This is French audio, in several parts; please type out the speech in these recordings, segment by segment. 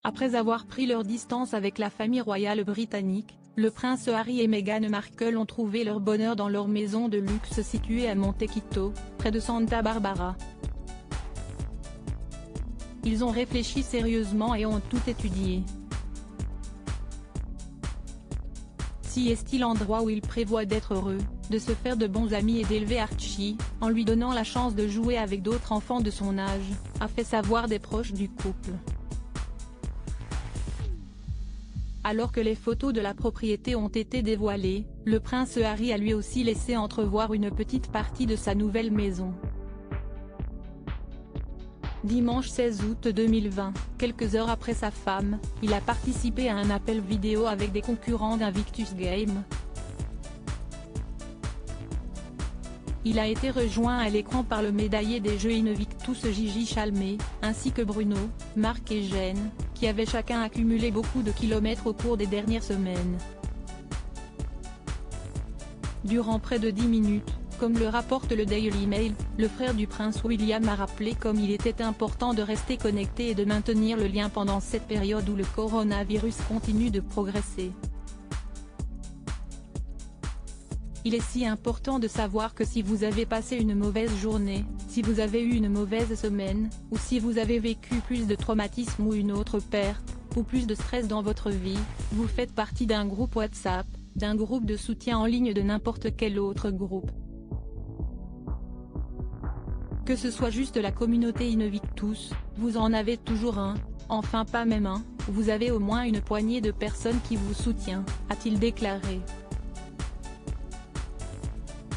Après avoir pris leur distance avec la famille royale britannique, le prince Harry et Meghan Markle ont trouvé leur bonheur dans leur maison de luxe située à Montecito, près de Santa Barbara. Ils ont réfléchi sérieusement et ont tout étudié. Si est-il l'endroit où ils prévoient d'être heureux, de se faire de bons amis et d'élever Archie, en lui donnant la chance de jouer avec d'autres enfants de son âge, a fait savoir des proches du couple. Alors que les photos de la propriété ont été dévoilées, le prince Harry a lui aussi laissé entrevoir une petite partie de sa nouvelle maison. Dimanche 16 août 2020, quelques heures après sa femme, il a participé à un appel vidéo avec des concurrents d'Invictus Games. Il a été rejoint à l'écran par le médaillé des Jeux Invictus Gigi Chalmé, ainsi que Bruno, Marc et Jen, qui avaient chacun accumulé beaucoup de kilomètres au cours des dernières semaines. Durant près de 10 minutes, comme le rapporte le Daily Mail, le frère du prince William a rappelé comme il était important de rester connecté et de maintenir le lien pendant cette période où le coronavirus continue de progresser. Il est si important de savoir que si vous avez passé une mauvaise journée, si vous avez eu une mauvaise semaine, ou si vous avez vécu plus de traumatisme ou une autre perte, ou plus de stress dans votre vie, vous faites partie d'un groupe WhatsApp, d'un groupe de soutien en ligne de n'importe quel autre groupe. Que ce soit juste la communauté Invictus, vous en avez toujours un, enfin pas même un, vous avez au moins une poignée de personnes qui vous soutient, a-t-il déclaré.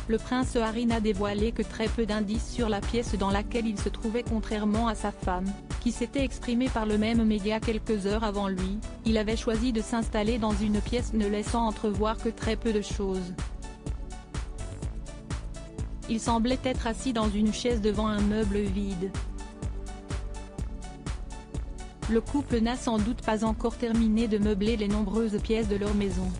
Le prince Harry n'a dévoilé que très peu d'indices sur la pièce dans laquelle il se trouvait contrairement à sa femme, qui s'était exprimée par le même média quelques heures avant lui. Il avait choisi de s'installer dans une pièce ne laissant entrevoir que très peu de choses. Il semblait être assis dans une chaise devant un meuble vide. Le couple n'a sans doute pas encore terminé de meubler les nombreuses pièces de leur maison.